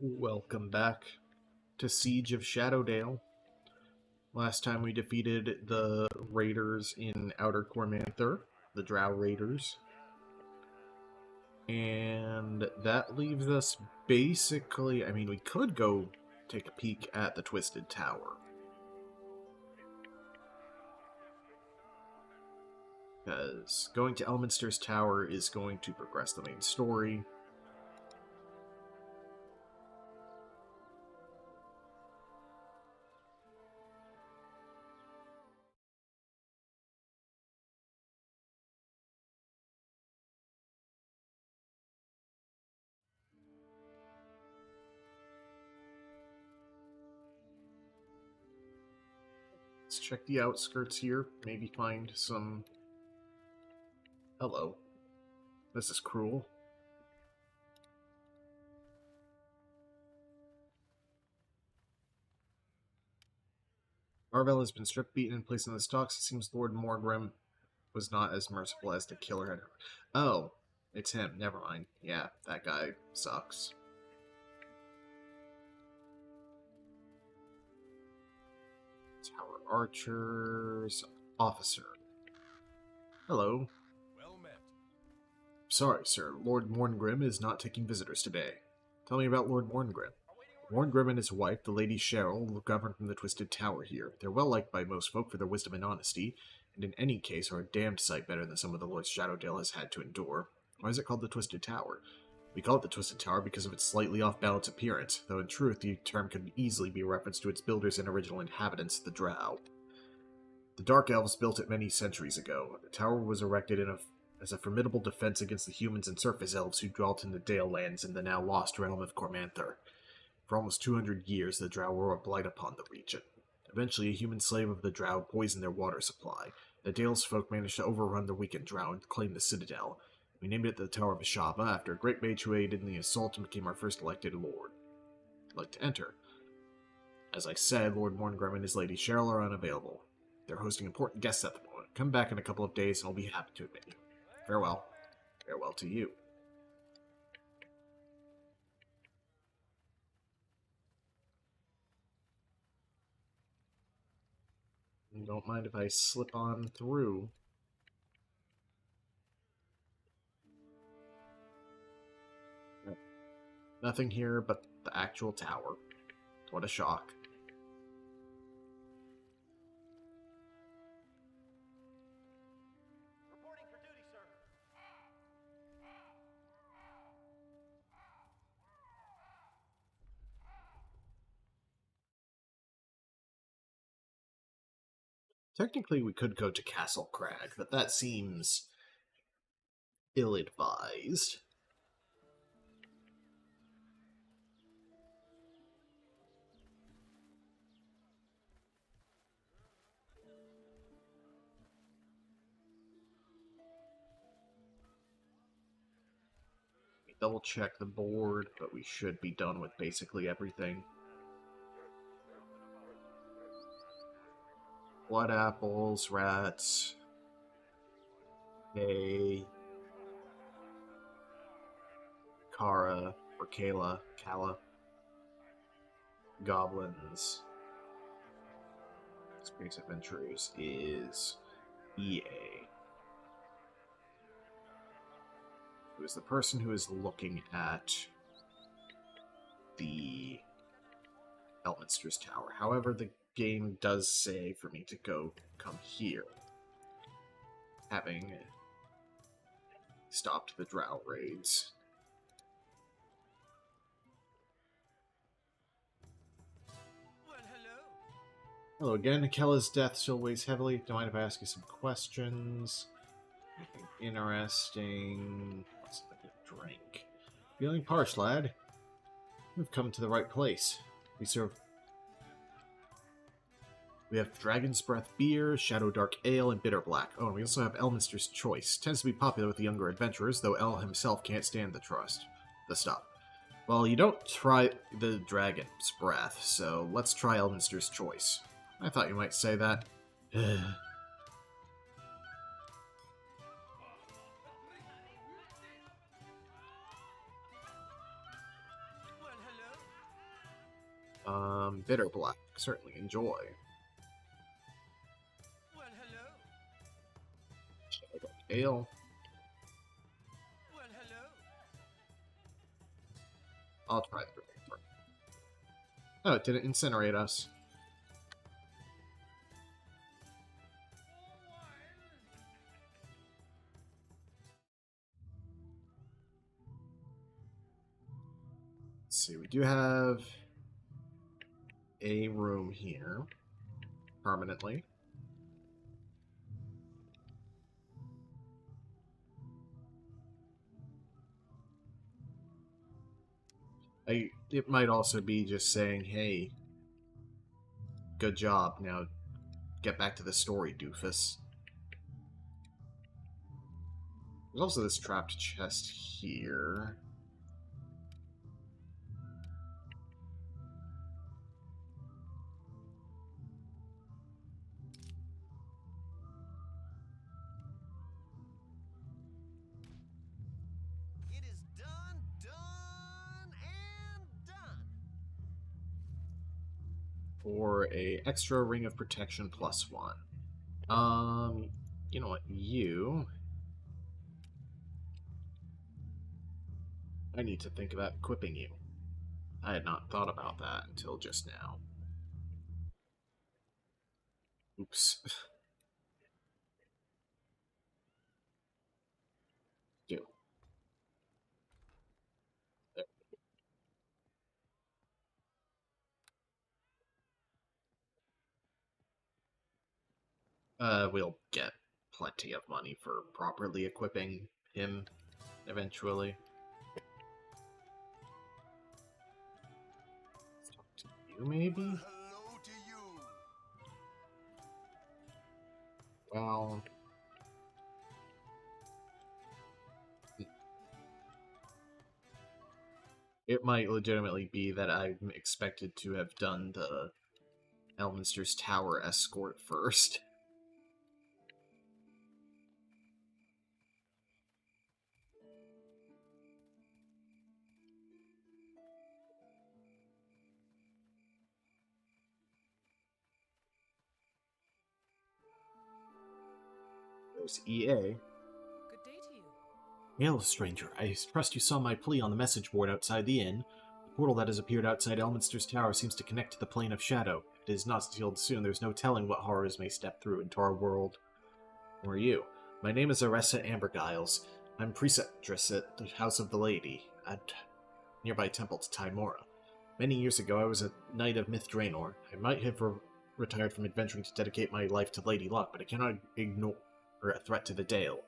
Welcome back to Siege of Shadowdale. Last time we defeated the raiders in Outer Cormanther, the Drow Raiders. And that leaves us basically, we could go take a peek at the Twisted Tower. Because going to Elminster's Tower is going to progress the main story. Let's check the outskirts here, maybe find some... Hello. This is cruel. Marvel has been stripped, beaten, and placed in the stocks. It seems Lord Morgrim was not as merciful as the killer had. Oh, it's him. Never mind. Yeah, that guy sucks. Tower Archers Officer. Hello. Well met. Sorry, sir. Lord Morngrim is not taking visitors today. Tell me about Lord Morngrim. Morngrim and his wife, the Lady Cheryl, govern from the Twisted Tower here. They're well liked by most folk for their wisdom and honesty, and in any case are a damned sight better than some of the Lord Shadowdale has had to endure. Why is it called the Twisted Tower? We call it the Twisted Tower because of its slightly off-balance appearance, though in truth the term could easily be a reference to its builders and original inhabitants, the Drow. The Dark Elves built it many centuries ago. The tower was erected as a formidable defense against the humans and surface elves who dwelt in the Dale lands in the now lost realm of Cormanther. For almost 200 years, the Drow were a blight upon the region. Eventually, a human slave of the Drow poisoned their water supply. The Dale's folk managed to overrun the weakened Drow and claim the Citadel. We named it the Tower of Ashaba after a great mage who aided in the assault and became our first elected lord. I'd like to enter. As I said, Lord Morngrim and his Lady Cheryl are unavailable. They're hosting important guests at the moment. Come back in a couple of days and I'll be happy to admit you. Farewell. Farewell to you. Don't mind if I slip on through. Nothing here but the actual tower. What a shock. Reporting for duty, sir. Technically, we could go to Castle Crag, but that seems ill-advised. Double check the board, but we should be done with basically everything. Blood apples, rats, hay, Kara, or Kala, goblins. Space Adventures is EA. Who is the person who is looking at the Elminster's Tower. However, the game does say for me to come here, having stopped the Drow raids. Well, hello. Hello again. Kella's death still weighs heavily. Don't mind if I ask you some questions? Anything interesting? What's a good drink? Feeling parched, lad? We've come to the right place. We have Dragon's Breath beer, Shadow Dark ale, and Bitter Black. Oh, and we also have Elminster's Choice. Tends to be popular with the younger adventurers, though El himself can't stand the stuff. Well, you don't try the Dragon's Breath, so let's try Elminster's Choice. I thought you might say that. Well, hello. Bitter black. Certainly enjoy. Well, hello. Ale. Well, hello. I'll try the drink first. Oh, it didn't incinerate us. Let's see, we do have a room here permanently. It might also be just saying, hey, good job, now get back to the story, doofus. There's also this trapped chest here. It is done, done, and done. For a extra ring of protection +1. You know what, I need to think about equipping you. I had not thought about that until just now. Oops. Do. We'll get plenty of money for properly equipping him eventually. Let's talk to you, maybe? Hello to you. Well, it might legitimately be that I'm expected to have done the Elminster's Tower escort first. There's EA. Good day to you. Hail, stranger. I trust you saw my plea on the message board outside the inn. The portal that has appeared outside Elminster's Tower seems to connect to the Plane of Shadow. If it is not sealed soon, there's no telling what horrors may step through into our world. Who are you? My name is Aressa Ambergiles. I'm preceptress at the House of the Lady, at nearby temple to Tymora. Many years ago, I was a knight of Myth Draenor. I might have retired from adventuring to dedicate my life to Lady Luck, but I cannot ignore a threat to the Dale.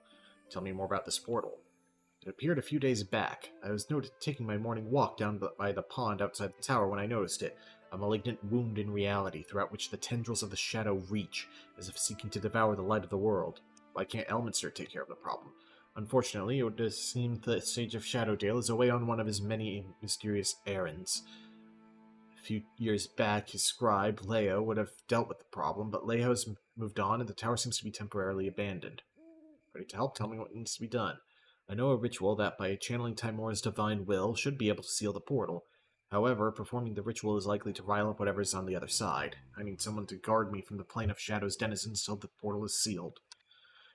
Tell me more about this portal. It appeared a few days back. I was taking my morning walk down by the pond outside the tower when I noticed it. A malignant wound in reality, throughout which the tendrils of the shadow reach, as if seeking to devour the light of the world. Why can't Elminster take care of the problem? Unfortunately, it would seem the Sage of Shadowdale is away on one of his many mysterious errands. A few years back, his scribe, Leo, would have dealt with the problem, but Leo has moved on and the tower seems to be temporarily abandoned. Ready to help? Tell me what needs to be done. I know a ritual that, by channeling Tymora's divine will, should be able to seal the portal. However, performing the ritual is likely to rile up whatever's on the other side. I need someone to guard me from the Plane of Shadow's denizens until the portal is sealed.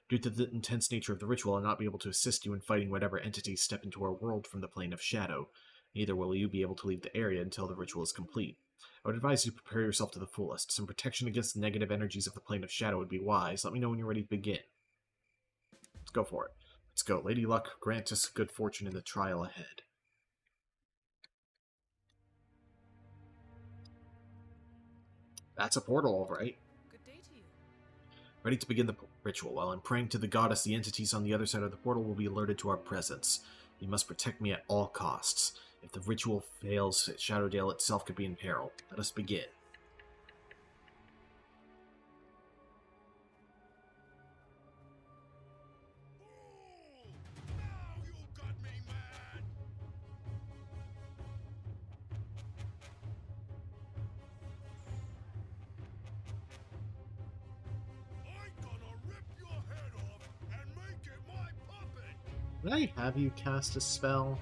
Due to the intense nature of the ritual, I'll not be able to assist you in fighting whatever entities step into our world from the Plane of Shadow. Neither will you be able to leave the area until the ritual is complete. I would advise you to prepare yourself to the fullest. Some protection against the negative energies of the Plane of Shadow would be wise. Let me know when you're ready to begin. Let's go for it. Let's go. Lady Luck, grant us good fortune in the trial ahead. That's a portal, all right. Good day to you. Ready to begin the ritual. While I'm praying to the goddess, the entities on the other side of the portal will be alerted to our presence. You must protect me at all costs. If the ritual fails, Shadowdale itself could be in peril. Let us begin. Now you got me mad. I'm gonna rip your head off and make it my puppet. Did I have you cast a spell?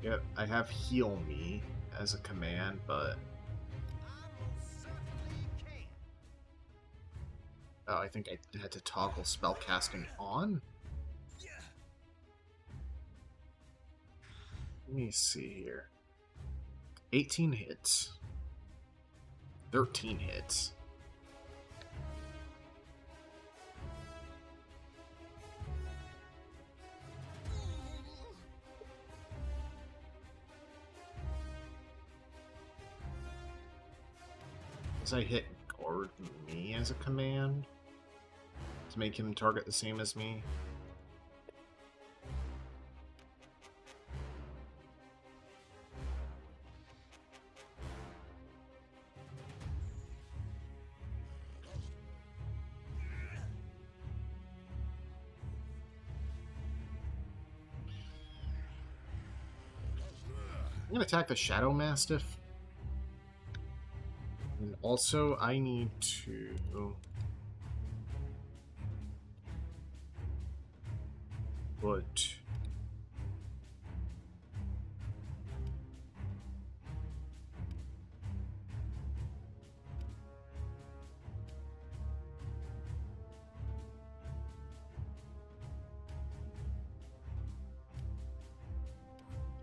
Yep, I have heal me as a command, but oh, I think I had to toggle spellcasting on. Let me see here. 18 hits. 13 hits. As I hit guard me as a command to make him target the same as me. I'm gonna attack the Shadow Mastiff. And also, I need to put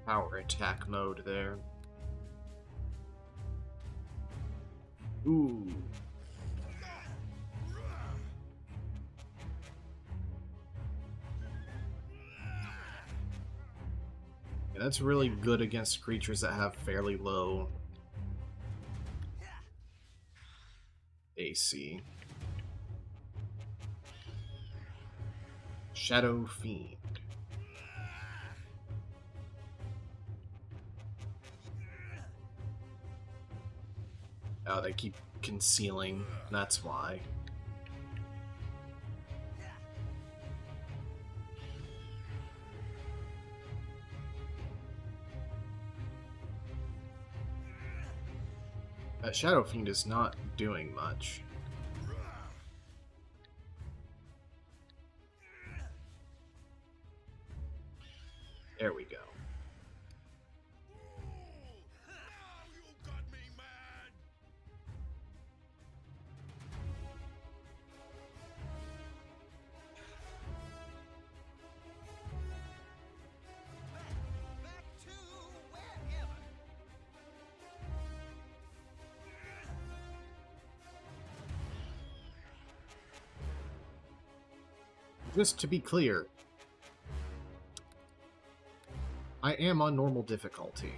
power attack mode there. Ooh. Yeah, that's really good against creatures that have fairly low AC. Shadow Fiend. Oh, they keep concealing. That's why. That Shadow Fiend is not doing much. There we go. Now you got me mad. Back to wherever. Just to be clear, I am on normal difficulty.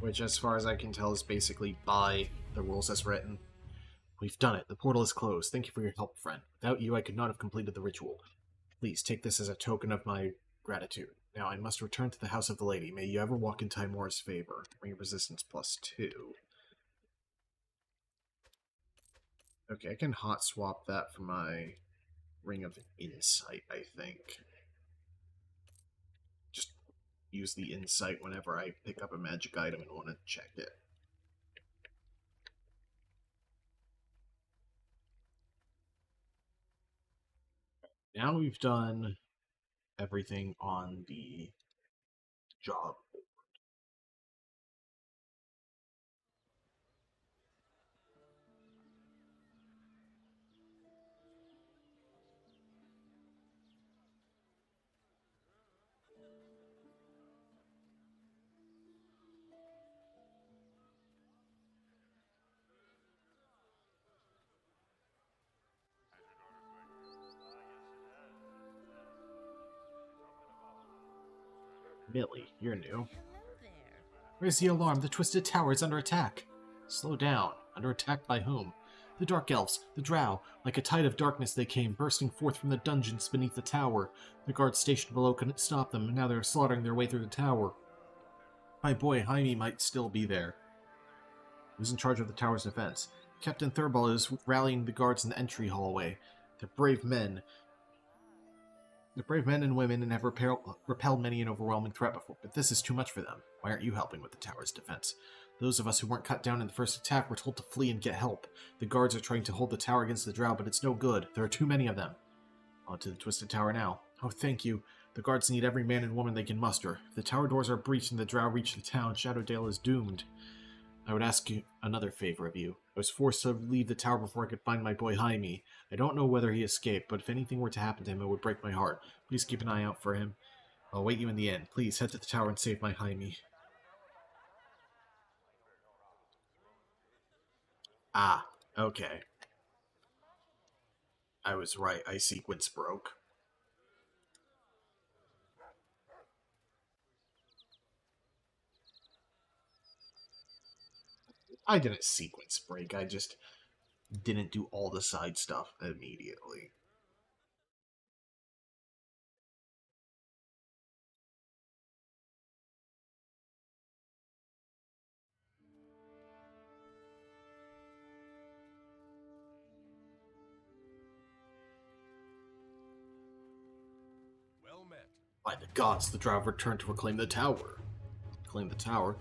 Which, as far as I can tell, is basically by the rules as written. We've done it. The portal is closed. Thank you for your help, friend. Without you, I could not have completed the ritual. Please take this as a token of my gratitude. Now I must return to the House of the Lady. May you ever walk in Timora's favor. Ring of Resistance +2. Okay, I can hot swap that for my Ring of Insight, I think. Just use the Insight whenever I pick up a magic item and want to check it. Now we've done everything on the job. Millie, you're new. Hello there. Where's the alarm? The Twisted Tower is under attack. Slow down. Under attack by whom? The Dark Elves, the Drow. Like a tide of darkness they came, bursting forth from the dungeons beneath the tower. The guards stationed below couldn't stop them, and now they're slaughtering their way through the tower. My boy Jaime might still be there. Who's in charge of the tower's defense? Captain Thurball is rallying the guards in the entry hallway. They're brave men. They're brave men and women and have repelled many an overwhelming threat before, but this is too much for them. Why aren't you helping with the tower's defense? Those of us who weren't cut down in the first attack were told to flee and get help. The guards are trying to hold the tower against the Drow, but it's no good. There are too many of them. On to the Twisted Tower now. Oh, thank you. The guards need every man and woman they can muster. If the tower doors are breached and the drow reach the town, Shadowdale is doomed. I would ask you another favor of you. I was forced to leave the tower before I could find my boy Jaime. I don't know whether he escaped, but if anything were to happen to him, it would break my heart. Please keep an eye out for him. I'll wait you in the inn. Please head to the tower and save my Jaime. Ah, okay. I was right. Sequence broke. I didn't sequence break. I just didn't do all the side stuff immediately. Well met. By the gods, the drow have returned to reclaim the tower. Reclaim the tower?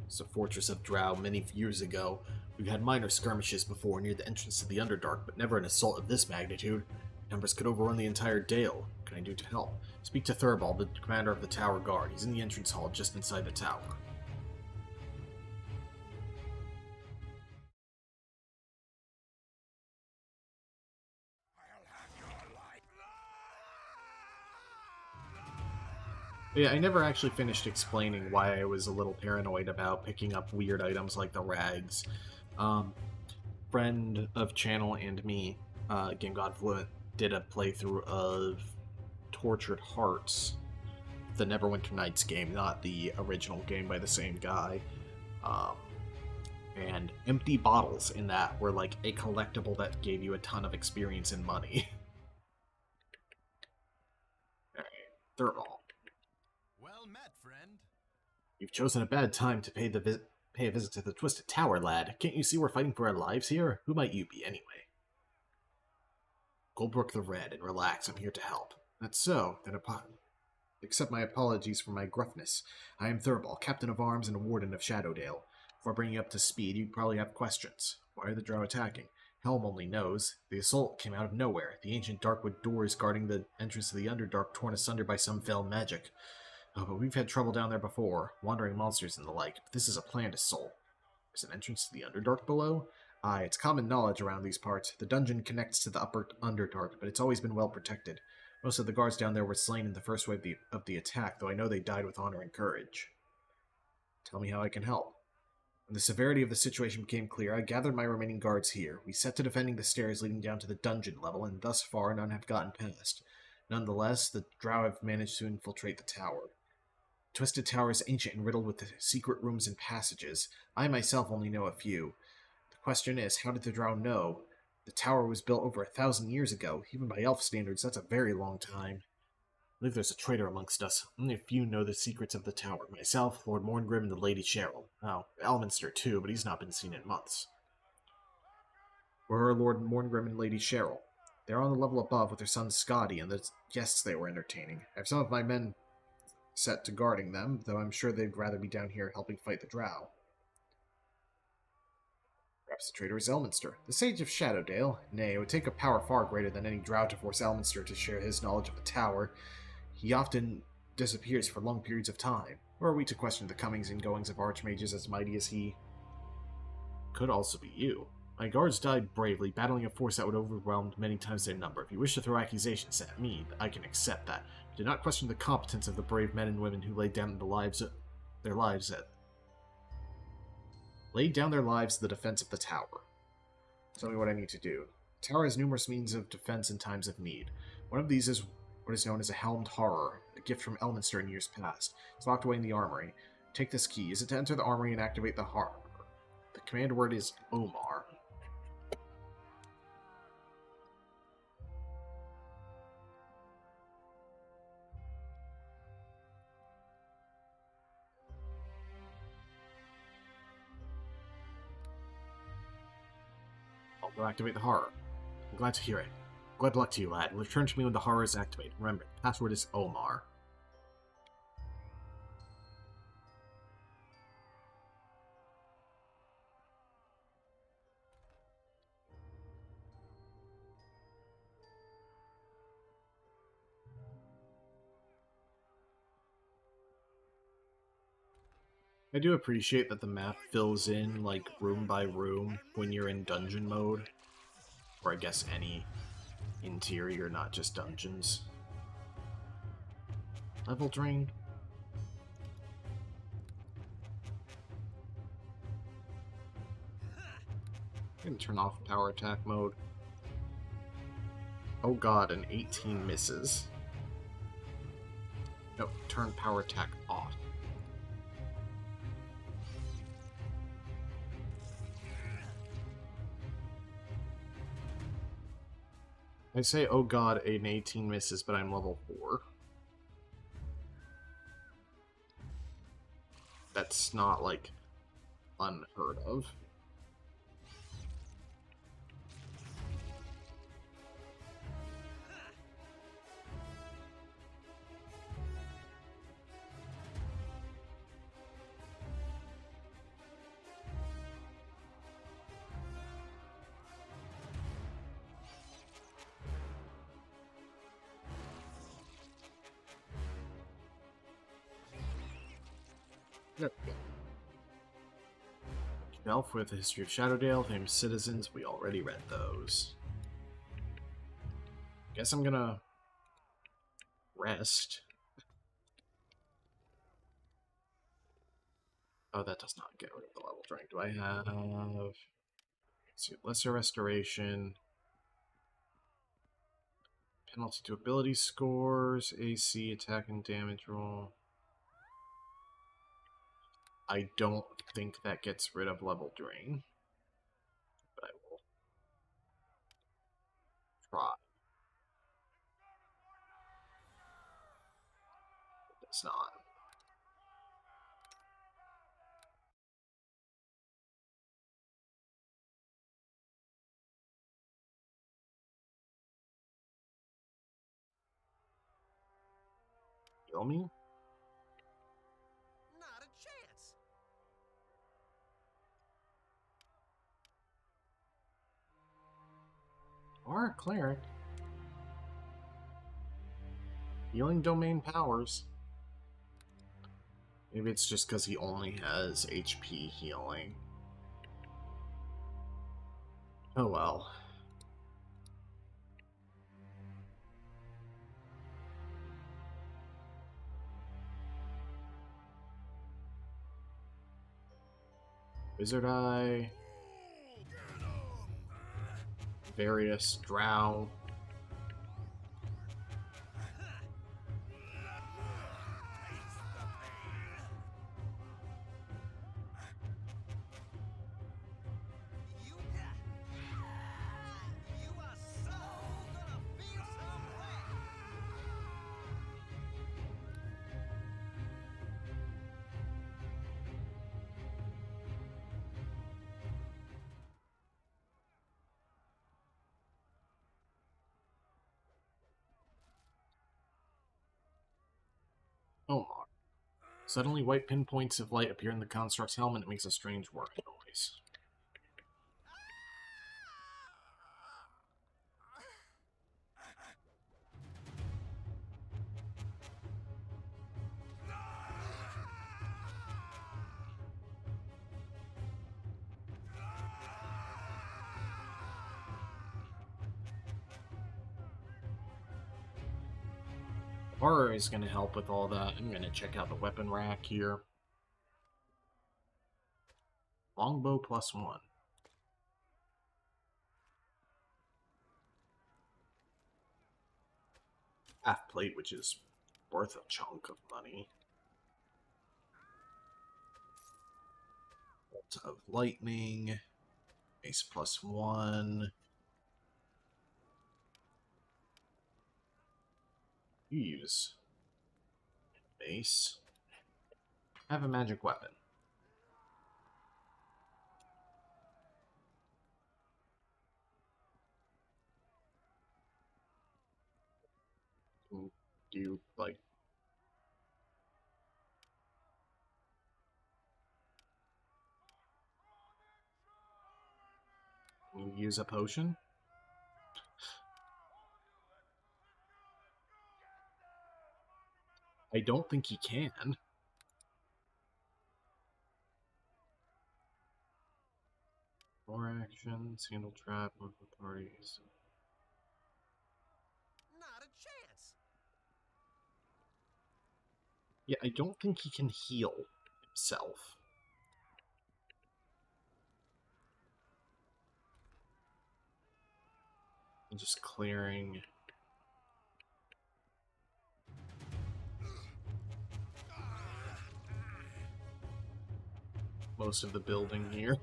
It's a fortress of drow many years ago. We've had minor skirmishes before near the entrance to the Underdark, but never an assault of this magnitude. Numbers could overrun the entire Dale. What can I do to help? Speak to Thurbal, the commander of the Tower Guard. He's in the entrance hall just inside the tower. Yeah, I never actually finished explaining why I was a little paranoid about picking up weird items like the rags. Friend of channel and me, Game God Fluent, did a playthrough of Tortured Hearts, the Neverwinter Nights game, not the original game by the same guy. And empty bottles in that were like a collectible that gave you a ton of experience and money. Alright, Thurbal. Well met, friend. You've chosen a bad time to pay a visit to the Twisted Tower, lad. Can't you see we're fighting for our lives here? Who might you be, anyway? Goldbrook the Red, and relax, I'm here to help. That's so, then accept my apologies for my gruffness. I am Thurbal, Captain of Arms and a Warden of Shadowdale. Before bringing you up to speed, you probably have questions. Why are the drow attacking? Helm only knows. The assault came out of nowhere. The ancient Darkwood doors guarding the entrance to the Underdark torn asunder by some fell magic. Oh, but we've had trouble down there before, wandering monsters and the like, but this is a planned assault. There's an entrance to the Underdark below? Aye, it's common knowledge around these parts. The dungeon connects to the upper Underdark, but it's always been well protected. Most of the guards down there were slain in the first wave of the attack, though I know they died with honor and courage. Tell me how I can help. When the severity of the situation became clear, I gathered my remaining guards here. We set to defending the stairs leading down to the dungeon level, and thus far none have gotten past. Nonetheless, the drow have managed to infiltrate the tower. Twisted Tower is ancient and riddled with secret rooms and passages. I myself only know a few. The question is, how did the drow know? The tower was built over 1,000 years ago. Even by elf standards, that's a very long time. I believe there's a traitor amongst us. Only a few know the secrets of the tower. Myself, Lord Morngrim, and the Lady Cheryl. Oh, Elminster too, but he's not been seen in months. Where are Lord Morngrim and Lady Cheryl? They're on the level above with their son Scotty and the guests they were entertaining. I have some of my men set to guarding them, though I'm sure they'd rather be down here helping fight the drow. Perhaps the traitor is Elminster, the sage of Shadowdale. Nay, it would take a power far greater than any drow to force Elminster to share his knowledge of the tower. He often disappears for long periods of time. Or are we to question the comings and goings of archmages as mighty as he? Could also be you. My guards died bravely, battling a force that would overwhelm many times their number. If you wish to throw accusations at me, I can accept that. But do not question the competence of the brave men and women who laid down their lives in the defense of the tower. Tell me what I need to do. The tower has numerous means of defense in times of need. One of these is what is known as a helmed horror, a gift from Elminster in years past. It's locked away in the armory. Take this key. Use it to enter the armory and activate the horror. The command word is Omar. I'll go activate the horror. I'm glad to hear it. Good luck to you, lad. Return to me when the horror is activated. Remember, the password is Omar. I do appreciate that the map fills in, like, room by room when you're in dungeon mode. Or I guess any interior, not just dungeons. Level drain. I'm gonna turn off power attack mode. Oh god, an 18 misses. No, turn power attack off. I say, oh god, an 18 misses, but I'm level 4. That's not, like, unheard of. There we go. Shelf with the history of Shadowdale, famous citizens, we already read those. Guess I'm gonna rest. Oh, that does not get rid of the level drain. Do I have... Let's see, lesser restoration. Penalty to ability scores, AC, attack and damage roll. I don't think that gets rid of level drain. But I will try. It does not. Kill me? Not a chance. Or a cleric. Healing domain powers. Maybe it's just because he only has HP healing. Oh well. Wizard Eye. Various Drow. You are so gonna feel some way. Omar. Suddenly, white pinpoints of light appear in the construct's helmet and makes a strange whirring noise. Horror is going to help with all that. I'm going to check out the weapon rack here. Longbow +1. Half plate, which is worth a chunk of money. Bolt of lightning. Ace +1. Use. Base. Have a magic weapon. Do you, like... Can you use a potion? I don't think he can. More actions, handle trap, movement parties. Not a chance. Yeah, I don't think he can heal himself. I'm just clearing most of the building here.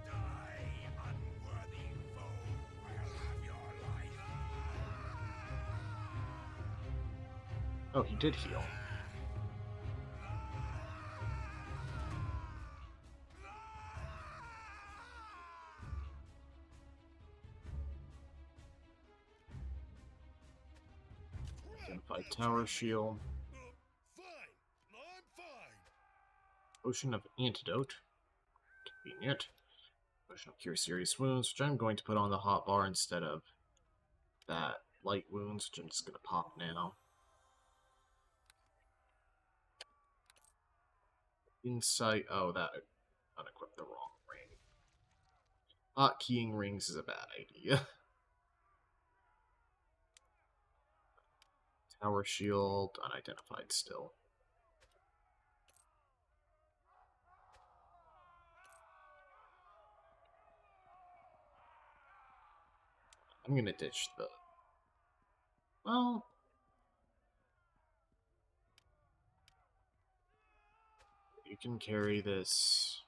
Die, unworthy foe. I'll have your life. Oh, he did heal. Identified tower shield. Fine. I'm fine. Potion of antidote. Convenient. Potion of cure serious wounds, which I'm going to put on the hot bar instead of that light wounds, which I'm just going to pop now. Insight. Oh, that unequipped the wrong ring. Hotkeying rings is a bad idea. Tower shield, unidentified still. I'm gonna ditch the... Well... You can carry this.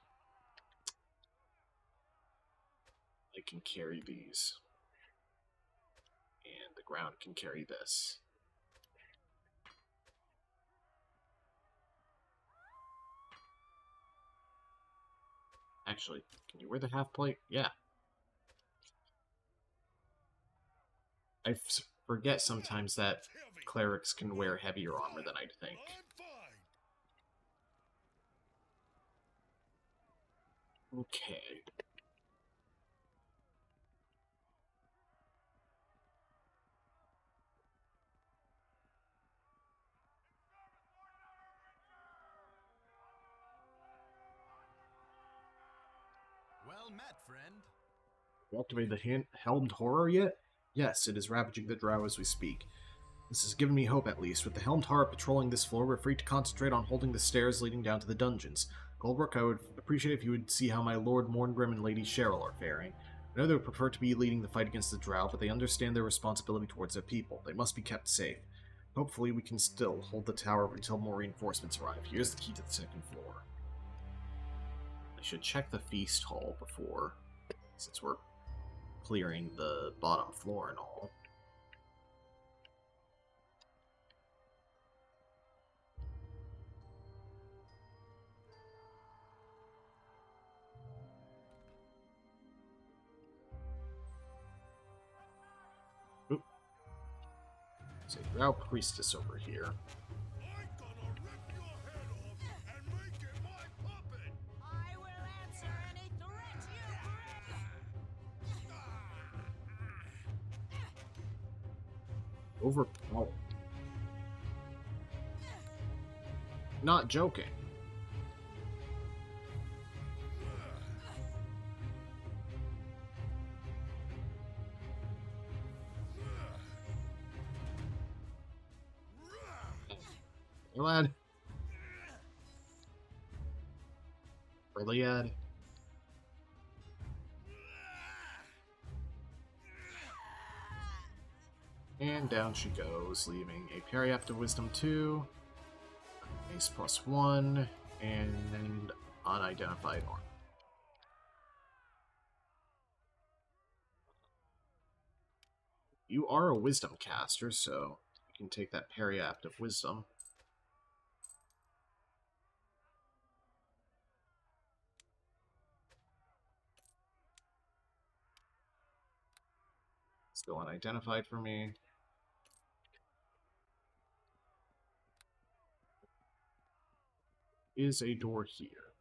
I can carry these. And the ground can carry this. Actually, can you wear the half plate? Yeah. I forget sometimes that Heavy. clerics can wear heavier armor than I'd think. I'm fine. Okay. Well met, friend. You activated the helmed horror yet? Yes, it is ravaging the drow as we speak. This has given me hope at least. With the helmed horror patrolling this floor, we're free to concentrate on holding the stairs leading down to the dungeons. Goldbrook, I would appreciate if you would see how my Lord Morngrim and Lady Cheryl are faring. I know they would prefer to be leading the fight against the drow, but they understand their responsibility towards their people. They must be kept safe. Hopefully we can still hold the tower until more reinforcements arrive. Here's the key to the second floor. I should check the feast hall before, since we're clearing the bottom floor and all. Oop. There's a drow priestess over here. I'm gonna rip your head off and make it my puppet. I will answer any threat you bring. Overpowered. Not joking. Hey, lad. Iliad. And down she goes, leaving a parry up to Wisdom 2, Ace +1, and unidentified armor. You are a Wisdom caster, so you can take that parry apt of Wisdom. Still unidentified for me. Is a door here.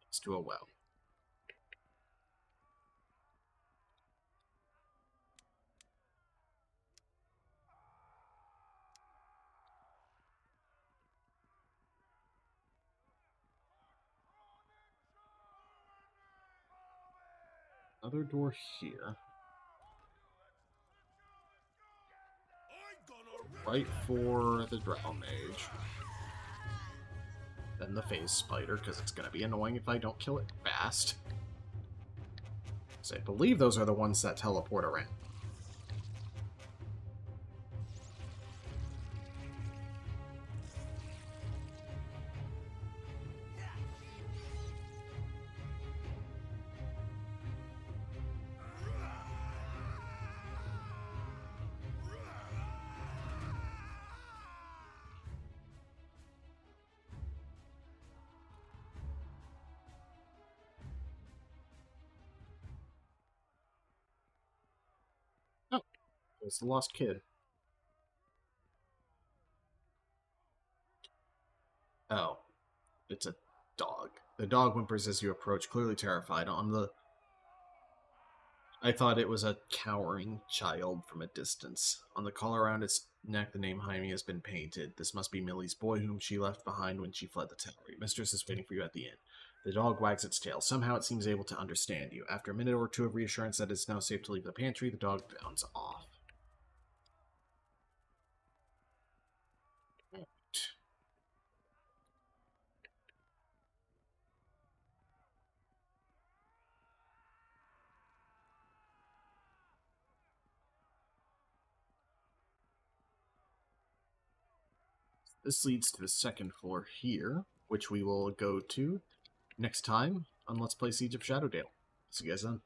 Next to a well. other door here. I'm gonna rip Right for the Drow Mage. Then the Phase Spider, because it's going to be annoying if I don't kill it fast. So I believe those are the ones that teleport around. Oh, it's the Lost Kid. Oh, it's a dog. The dog whimpers as you approach, clearly terrified. I thought it was a cowering child from a distance. On the collar around its neck, the name Jaime has been painted. This must be Millie's boy, whom she left behind when she fled the tower. Your mistress is waiting for you at the inn. The dog wags its tail. Somehow it seems able to understand you. After a minute or two of reassurance that it's now safe to leave the pantry, the dog bounds off. This leads to the second floor here, which we will go to next time on Let's Play Siege of Shadowdale. See you guys then.